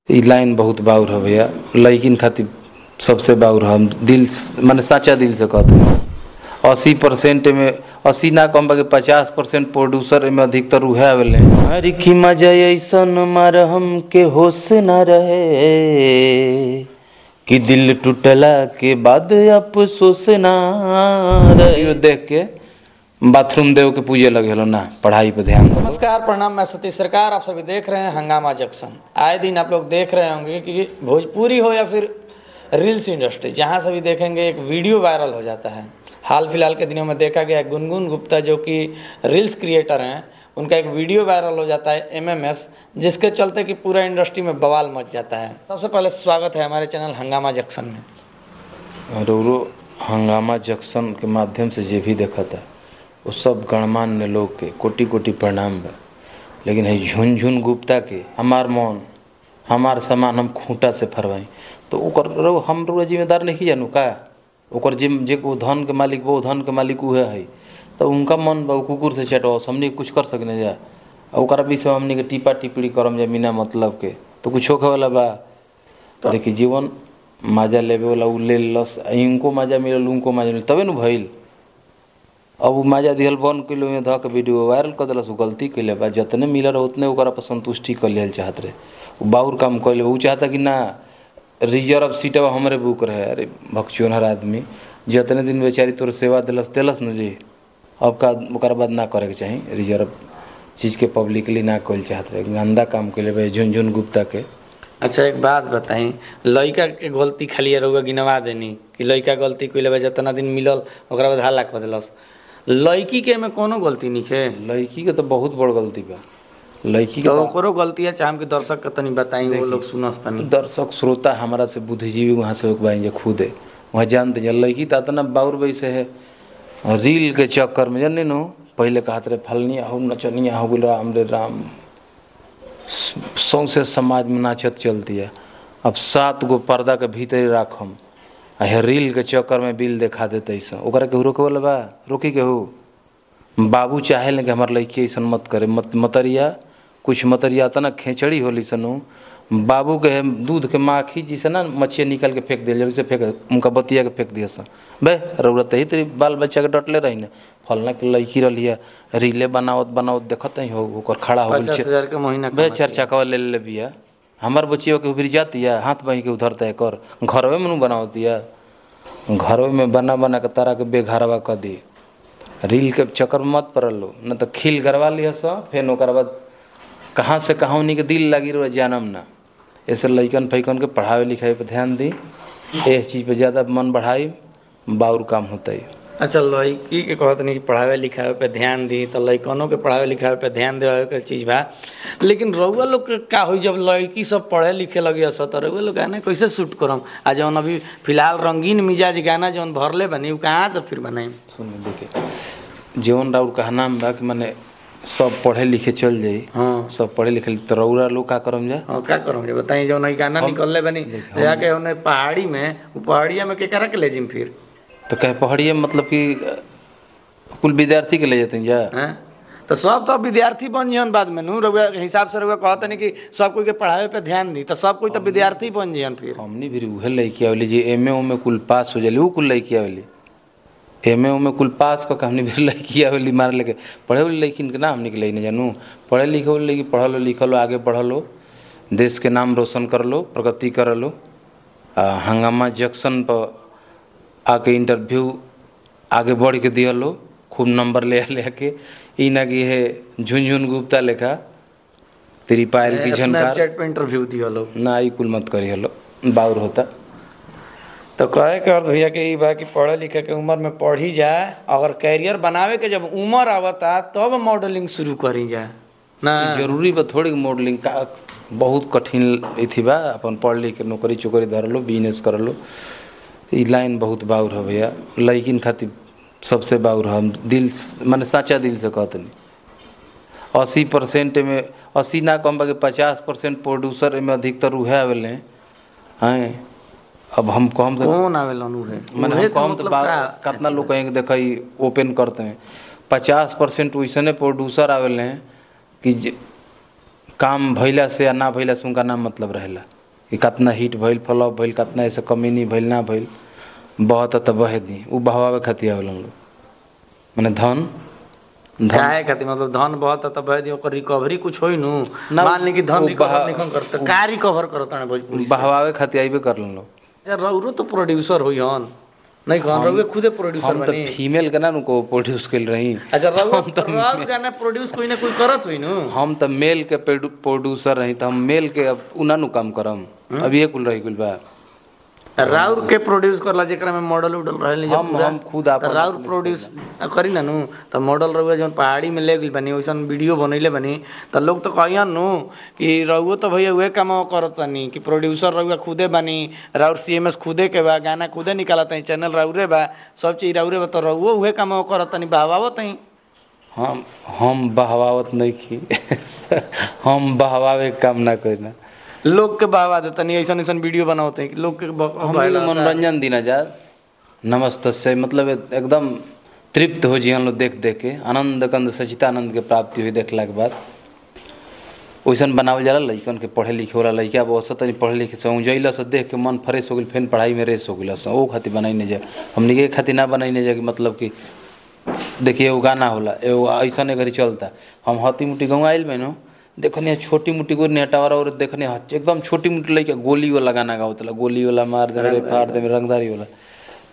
ई लाइन बहुत बाउर है भैया, लड़किन खातिर सबसे बाउर हम दिल माने साचा दिल से कहते हैं। 80% में 80 ना कम बाकी 50% प्रोड्यूसर में अधिकतर उहे आवेले। हर की मजा ऐसन मार हम के होश ना रहे कि दिल टूटला के बाद अफसोस ना रहे। देख के बाथरूम देव के पूजे लगे लो ना, पढ़ाई पे ध्यान। नमस्कार, प्रणाम, मैं सतीश सरकार। आप सभी देख रहे हैं हंगामा जंक्शन। आए दिन आप लोग देख रहे होंगे कि भोजपुरी हो या फिर रील्स इंडस्ट्री, जहाँ से भी देखेंगे एक वीडियो वायरल हो जाता है। हाल फिलहाल के दिनों में देखा गया गुनगुन गुप्ता जो कि रील्स क्रिएटर हैं, उनका एक वीडियो वायरल हो जाता है MMS, जिसके चलते कि पूरा इंडस्ट्री में बवाल मच जाता है। सबसे पहले स्वागत है हमारे चैनल हंगामा जंक्शन में। रोरो हंगामा जंक्शन के माध्यम से जे भी देखा था वो सब गणमान्य लोग के कोटि कोटि प्रणाम बा। लेकिन है झुनझुन गुप्ता के हमार मन हमार सामान हम खूंटा से फरवाई तो ओकर हम जिम्मेदार नहीं जानू का। ओकर जे वो धन के मालिक वो धन के मालिक उहे है, तो उनका मन बा कुकुर से चटो हमने कुछ कर सकने जा। ओकरा विषय हमने के टीपा टिप्पणी करम जा बिना मतलब के तो कुछ होखे वाला बा। तो देखिए जीवन मजा लेवे वाला उ ले लस, इनको मजा मिलल उनको मजा मिलल तबे न भइल। अब मजा दिहल बन कैलो में धऽ के वीडियो वायरल कर दिलस, गलती कैले बा। जितने मिलल उतने ओकरा पर संतुष्टि कर लेल चाहत रहे, वो बाउर काम कैले। वो चाहता कि ना रिजर्व सीटवा हमरे बुक रहे। अरे भक्चोनहर आदमी, जितने दिन बेचारी तोर सेवा दिलस न जी, अब का ओकरा बाद ना करे के चाही। रिजर्व चीज़ के पब्लिकली ना कल चाहत रहे, गंदा काम कैले भाई झुनझुन गुप्ता के। अच्छा एक बात बताई, लड़का के गलती खाली रहुआ गिनवा देनी कि लड़का गलती कैले बा, जितना दिन मिलल ओकरा बाद हल्ला कर दिलस। लड़की के में कोनो गलती नहीं है। लड़की के तो बहुत बड़ गलती बा। लड़की के तो ओकरो गलती है, चाहे हमके दर्शक के तनी बताई, वो लोग सुनस तनी। दर्शक श्रोता हमारा से बुद्धिजीवी वहाँ से बाई खुद है वहाँ जानते हैं। लड़की तो इतना बाउर वैसे है, रील के चक्कर में जाने नो पहले कहते रहे फलनिया हो नचनिया हो गल राम रे राम, सौंसे समाज में नाचत चलती है। अब 7 गो पर्दा के भीतर राखम आ रील के चक्कर में बिल देखा देते ऐसा। ओकरा केहू रोके वाला बा? रोकी केहू? बाबू चाहे लें कि हमारे लड़की ऐसा मत करे। मतरिया कुछ मतरिया तना खेचड़ी होली सनो, बाबू के दूध के माखी जैसे ना मछिया निकाल के फेंक दिया, जैसे फेंक उनका बतिया के फेंक दिया सा बे रौरत ही तेरी बाल बच्चा के डटले रही ने। फलना के लड़की रही रीले बनावत देखत ही हो खड़ा हो 50,000 के महीना बे चर्चा कवा ले बिया। हमार बच्चियों के उभर जाती है, हाथ बाई के उधरता है कर घरवे में बनावती है, घरों में बना के तारा के बेघरवा कर दी। रील के चक्कर में मत पड़ल लो, न तो खिल गरवा लिया सा फिर ओकर बाद कहाँ से कहाँ उन्हीं के दिल लगी रहो जानम ना। ऐसे लइकन फैकन के पढ़ावे लिखावे पे ध्यान दी, इस चीज़ पे ज़्यादा मन बढ़ाई, बाउर काम होता है। अच्छा लड़की के कहत नहीं कि पढ़ावे लिखावे पे ध्यान दी, तो लड़कनों के पढ़ावे लिखावे पे ध्यान देवे के चीज़ बा। लेकिन रउआ लोग के का हुई जब लड़की सब पढ़े लिखे लगे स, तो रउआ लोग गाना कैसे शूट करम? आ जौन अभी फिलहाल रंगीन मिजाज गाना जौन भरले बनी वो कहाँ से फिर बनाई? सुन देखिए जीवन राउर कहना बा कि मैंने सब पढ़े लिखे चल जाई। हाँ सब पढ़े लिखे तो रउरा लोग का करम जा? हाँ क्या करम बताइए। जौन गाना निकलले बनी जाके उन्हें पहाड़ी में, वो पहाड़िया में के करा के ले जिम फिर तो कहे पहाड़िया मतलब कि कुल विद्यार्थी के ले जाते हैं जा? तो सब तो विद्यार्थी बन जियन बाद में नू रउआ हिसाब से रउआ कहते नहीं कि सब कोई के पढ़ावे पे ध्यान दी, तो सब कोई तो विद्यार्थी बन जियन फिर। हमनी भी उहे लड़की आवेली जी MA में कुल पास हो जाली, वो कुल लड़की आवेली MA में कुल पास का हमनी भी लड़की आवेली मार लेके। पढ़े वाली लड़किन के ना हमनी के नहीं जानू, पढ़े लिखे वाली लड़की पढ़ लो आगे बढ़ लो, देश के नाम रोशन कर लो, प्रगति कर लो। हंगामा जंक्शन पर आके इंटरव्यू आगे बढ़ के दिया लो, खूब नंबर ले के। ई ना कि है झुनझुन गुप्ता लेखा तेरी पायल की झनकार पे इंटरव्यू दिया लो ना, ई कुल मत करी हलो बाउर होता। तो कहे के अर्थ भैया कि बा कि पढ़े लिखे के उम्र में पढ़ी जाए, अगर कैरियर बनावे के जब उम्र आवता तब मॉडलिंग शुरू करी जाए ना। जरूरी बा थोड़ी मॉडलिंग का, बहुत कठिन थी बा। अपन पढ़ लिख के नौकरी चोकरी धर लो, बिजनेस कर लो। ई लाइन बहुत बाउर है भैया, लड़किन खातिर सबसे बाउर हम दिल माने साचा दिल से कहते नहीं। 80% में 80 ना कम बाकी 50% प्रोड्यूसर में अधिकतर उहे आवेले हैं। अब हम कम तो कौन आवेलन उहे मैंने हम कम तो कितना लोग कहेंगे देखा ओपन करते हैं। 50% वैसने प्रोड्यूसर आवेले हैं कि काम भैला से या ना भैला से उनका नाम मतलब रहेला। कि कितना हिट भइल फ्लॉप भइल कितना ऐसे कमी नहीं भइल ना भइल बहुत तो बहे दी वो बहवावे खातिर आवेला लोग माने धन काहे खातिर मतलब धन बहुत तब है ओकर रिकवरी कुछ होई नु मान ली कि धन रिकवर नहीं करत का रिकवर करत है भोजपुरी बहवावे खातिर आइबे कर लोग। यार रउरो तो प्रोड्यूसर होई हन नहीं कहन रउवे खुदे प्रोड्यूसर हम तो बनी। फीमेल के ना को प्रोड्यूस कर रही। अच्छा रउवा गाना प्रोड्यूस कोई ना कोई करत होई नु। हम तो मेल के प्रोड्यूसर रही तो हम मेल के अब उना नु काम करम अब ये कुल रही कुल बा राउर के प्रोड्यूस करला जेकरा में मॉडल उडल रहल हम खुद आप राउर प्रोड्यूस करी ना नु त मॉडल रउवा जौन पहाड़ी में ले गेल बनी वैसन वीडियो बनैले बनी त लोग तो कहियन नु कि रउवा तो भैया उहे काम करत तनी कि प्रोड्यूसर रउवा खुदे बनी राउर सीएमएस खुदे के बा गाना खुदे निकालत है चैनल राउरे बा सब चीज राउरे बा तो रउवा उहे काम करत तनी बहवावत है। हम बहवावत नहीं की हम बहवावे काम ना करना लोग के बहवा देता नहीं ऐसा ऐसा वीडियो बनाते हैं कि लोग के मनोरंजन देना जा नमस्त से मतलब एकदम तृप्त हो जी हम लोग देख देख के आनंद कंद सचितानंद के प्राप्ति हुई देखला के बाद वैसा बनावल जाला लइकन के पढ़े लिखे वाला लइका बहुत तनी पढ़े लिखे से ऊँजैला से देख के मन फ्रेश हो गई फिर पढ़ाई में रेस हो गई वो खातिर बनाई नहीं जा हमने के खातिर ना बनाई नहीं जा कि मतलब कि देखिए वो गाना होला एगो ऐसा घड़ी चलता हम हती मुटी गाँव आयल में नो देखने छोटी मोटी को नेटावर और देखने एकदम छोटी मोटी लड़का गोली वाला गाना गावत गोली वाला मार दे फाड़ दे रंगदारी वाला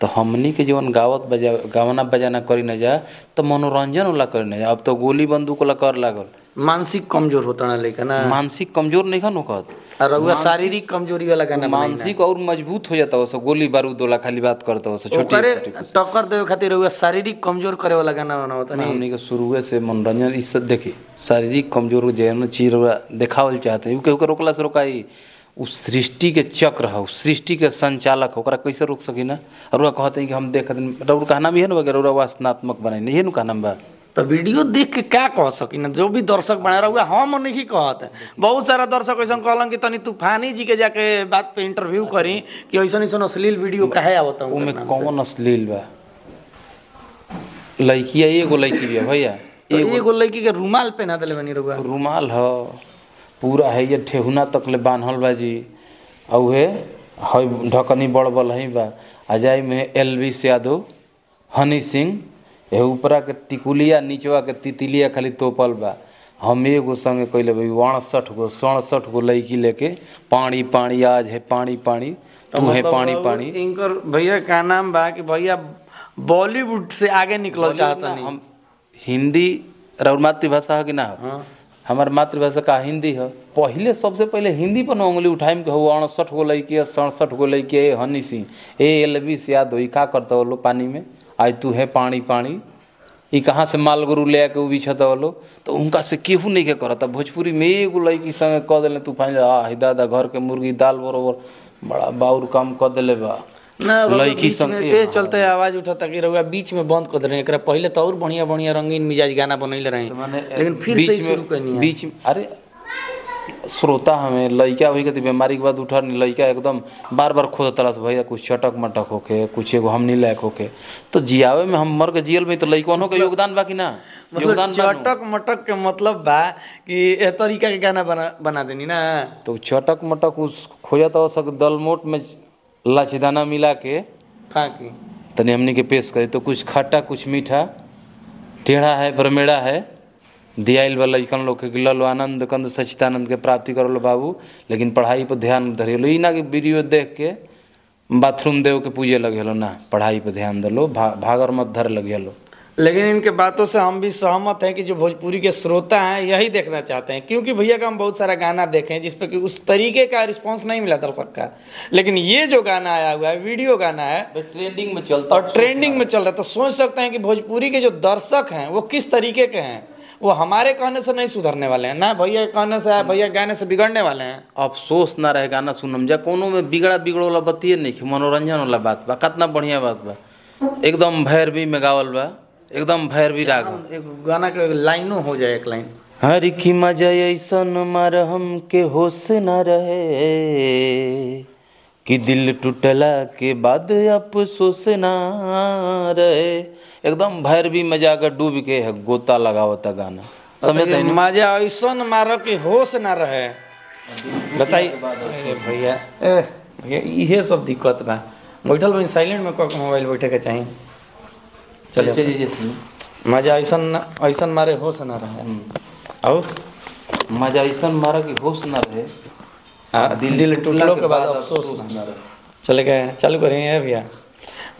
तो हमनी के जीवन गावत बजा गावना बजाना करी न जा तो मनोरंजन वाला करी न जा अब तो गोली बंदूक वाला कर लागल मानसिक कमजोर होता ना लेकिन ना मानसिक कमजोर नहीं खन होकत और शारीरिक कमजोरी वाला गाना मानसिक और मजबूत हो जाता हो गोली बारूद वाला खाली बात करता हो छोटी टक्कर देवे खातिर रउवा शारीरिक कमजोर करे वाला गाना बनावत नहीं हमनी के शुरुए से मनोरंजन इस देखी शारीरिक कमजोर जे चीज देखावल चाहते हैं केहू के रोकला से रोकाई उस सृष्टि के चक्र है उस सृष्टि के संचालक है ओकरा कैसे रोक सकी ना और कहते हैं कि हम देख रउर कहना भी है ना वगैरह वासनात्मक बनाई नहीं है ना कहना बा तो वीडियो देख के क्या कह सकी ना जो भी दर्शक बना रहा हम नहीं कहते बहुत सारा दर्शक ऐसा कहलन कि तनी तूफानी जी के जाके बात पे इंटरव्यू करी कि ऐसा ऐसा अश्लील वीडियो काहे आवता हूं उमे कौन अश्लील बा लड़की एगो लड़की भी भैया एगो लड़की के रुमाल पहना देले बनी रउवा रुमाल ह पूरा है ये ठेहुना तक ले बांधल बा जी औहे है ढकनी बड़बल है बा अजय में एलवी यादव हनी सिंह ये ऊपरा के टिकुलिया नीचवा के तितलिया खाली तोपल बा हम एगो संगे कैले भाई 67 गो लड़की लेके पानी पानी आज है पानी पानी तुम है पानी पानी इनकर भैया का नाम बा कि भैया बॉलीवुड से आगे निकल चाहता नहीं हम हिंदी और मातृभाषा है कि ना हमार मातृभाषा का हिंदी है पहले सबसे पहले हिंदी पर उंगली उठाइम के हो 68 गो लड़की 67 गो लड़की हनी सिंह एलवी यादव का करता हो लो पानी में आज तू है पानी पानी ये कहाँ से माल गुरु ले आके बिछता वालो तो उनका से केहू नहीं के करता भोजपुरी में एगो लड़की संगे कह दिले तू फाइन दादा घर के मुर्गी दाल बरोबर बड़ा बाउर काम कह दिले बा ना लड़की संगे चलते आवाज उठाता कि रउवा बीच में बंद कर रहे एकरा पहले तो और बढ़िया बढ़िया रंगीन मिजाज गाना बनैले रहे लेकिन फिर से शुरू करनी है बीच अरे श्रोता हमें लड़का हुई के बीमारी के बाद उठा लड़का एकदम बार बार खोद तलाश भैया कुछ चटक मटक होके कुछ एगो हम नहीं लायक होके तो जियावे में हम मर के जियल में तो लड़कों का योगदान बाकी ना योगदान चटक मटक के मतलब बा कि ए तरीका के गाना बना देनी ना तो चटक मटक उस खोजता हो सक दलमोट में लाचीदाना मिला के फाकी तनी हमनी के पेश करे तो कुछ खट्टा कुछ मीठा टेढ़ा है बरमेड़ा है दियाइल वाला लइकन लोग के लो आनंद कंद सचितानंद के प्राप्ति करो लो बाबू लेकिन पढ़ाई पर ध्यान धरे लो ई ना कि वीडियो देख के बाथरूम देव के पूजे लगे लो ना पढ़ाई पर ध्यान दे लो भागर मत धर लगे लो लेकिन इनके बातों से हम भी सहमत हैं कि जो भोजपुरी के श्रोता हैं यही देखना चाहते हैं क्योंकि भैया का हम बहुत सारा गाना देखे हैं जिसपे कि उस तरीके का रिस्पांस नहीं मिला दर्शक का लेकिन ये जो गाना आया हुआ है वीडियो गाना है ट्रेंडिंग में चलता और ट्रेंडिंग में चल रहा है तो सोच सकते हैं कि भोजपुरी के जो दर्शक हैं वो किस तरीके के हैं वो हमारे कहने से नहीं सुधरने वाले हैं ना भैया कहने से भैया गाने से बिगड़ने वाले हैं अफसोस ना रहे गाना सुनम जा कोनो में बिगड़ो वाला बतिए नहीं मनोरंजन वाला बात बा कितना बढ़िया बात बा एकदम भैरवी में गावल बा एकदम भैरवी राग एक गाना के लाइनों हो जाए एक लाइन हर की मजा ऐसन मार हम के होश ना रहे कि दिल टूटला के बाद अफसोस ना रहे एकदम भैरवी में जाकर डूब के है गोता लगावता गाना समझते हैं मजा ऐसन मारो कि होश ना रहे बताइए अरे भैया भैया इहे सब दिक्कत बा। बैठल बनी साइलेंट में कऽ के मोबाइल बैठे के चाहिए। चलिए मजा ऐसा मारे होश ना रहे और मजा ऐसा मारा कि होश ना रहे, दिल टूटलो के बाद अफसोस ना रहे। चले गए चालू करें भैया।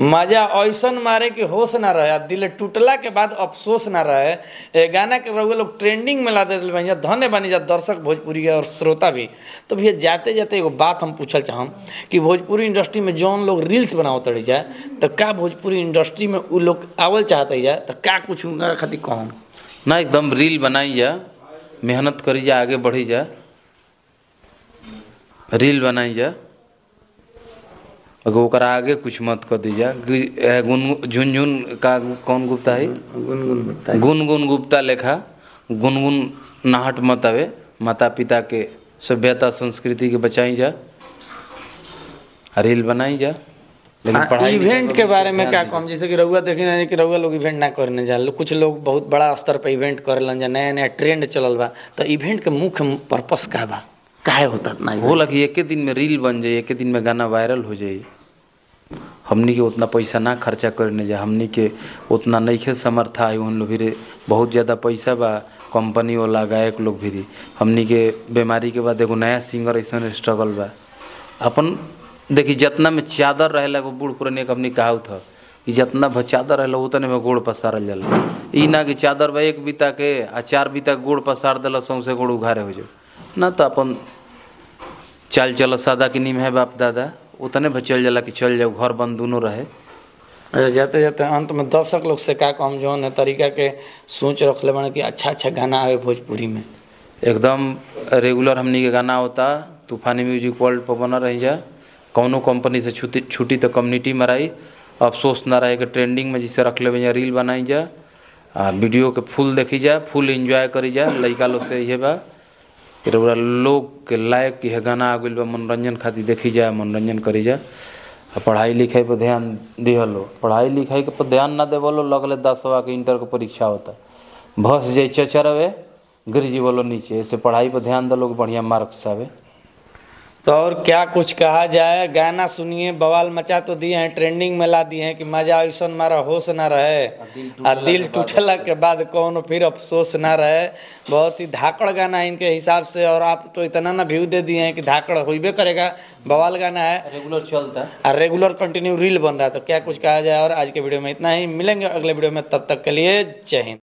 मजा ऐसा मारे कि होश ना रहे, दिल टूटला के बाद अफसोस ना रहे। ए गाना के रउआ लोग ट्रेंडिंग में ला देते भैया, धन्य बनी जा दर्शक भोजपुरी और श्रोता भी। तो भैया जाते जाते एगो बात हम पूछल चाहम कि भोजपुरी इंडस्ट्री में जौन लोग रील्स बनावत रही जाए तो का भोजपुरी इंडस्ट्री में वो लोग आवल चाहते जाए तो का कुछ उनका खातिर कहूँ ना, एकदम रील बनाई जा, मेहनत करी जा, आगे बढ़ी जा, रील बनाई जा, अगर ओकरा आगे कुछ मत कर दीजा। झुनझुन का कौन गुप्ता है, गुनगुन गुप्ता लेखा गुनगुन नाहट मत आवे, माता पिता के सभ्यता संस्कृति के बचाई जा, रील बनाई जा। लेकिन पढ़ाई इवेंट के बारे में क्या कहूँ, जैसे कि रउआ देखे ना कि रउआ लोग इवेंट ना करने जा, कुछ लोग बहुत बड़ा स्तर पर इवेंट करेलन जा, नया नया ट्रेंड चलल बा, तो इवेंट के मुख्य पर्पस का बा, काहे होता ना होला कि एक दिन में रील बन जाए, एक दिन में गाना वायरल हो जाए। हमनी के उतना पैसा ना खर्चा करने जा, हमनी के उतना नहीं समर्था है उन लोग भी, बहुत ज़्यादा पैसा बा कंपनी वाला गायक लोग भी। हमनी के बीमारी के बाद एगो नया सिंगर ऐसा स्ट्रगल बा। अपन देखी जितना में चादर रहेला, वो बूढ़ पुरानी हमनी कहावत था कि जितना चादर रहेला उतने में गोड़ पसारल जाला। ई ना कि चादर बा एक बीता के आ 4 बीता गोड़ पसार दिला सौंसे गोड़ उघारे हो जाओ ना। तो अपन चाल चल सादा की नीम है बाप दादा, उतने चल जाला कि चल जाओ, घर बंद दोनों रहे। अच्छा जाते जाते अंत में दर्शक लोग से का कम जौन है तरीका के सोच रख ले बना कि अच्छा अच्छा गाना आवे भोजपुरी में, एकदम रेगुलर हमनी के गाना होता। तूफानी म्यूजिक वर्ल्ड पर बना रही जा, कौनो कंपनी से छुट्टी तो कम्युनिटी में रही, अफसोस ना रहे कि ट्रेंडिंग में जिसे रख ले रील बनाई जा, वीडियो के फुल देखी जा, फुल एंजॉय करी जा। लड़का लोग से ये बा रेगुलर लोग के लायक यह गाना आ गई बा, मनोरंजन खातिर देखी जा, मनोरंजन करी जा। पढ़ाई लिखाई पर ध्यान दिहलो, पढ़ाई लिखाई के पर ध्यान ना देवलो, लगले 10वां के इंटर के परीक्षा होता, भस जाए चचरवे गिर जी बोलो नीचे। ऐसे पढ़ाई पर ध्यान दे लोग बढ़िया मार्क्स आवे। तो और क्या कुछ कहा जाए, गाना सुनिए, बवाल मचा तो दिए हैं, ट्रेंडिंग में ला दिए हैं कि मजा ऐसा मारा होश ना रहे, और दिल टूटला के बाद कौन फिर अफसोस ना रहे। बहुत ही धाकड़ गाना है इनके हिसाब से, और आप तो इतना ना व्यू दे दिए हैं कि धाकड़ होइबे करेगा, बवाल गाना है, रेगुलर चलता है और रेगुलर कंटिन्यू रील बन रहा है। तो क्या कुछ कहा जाए, और आज के वीडियो में इतना ही, मिलेंगे अगले वीडियो में, तब तक के लिए जय हिंद।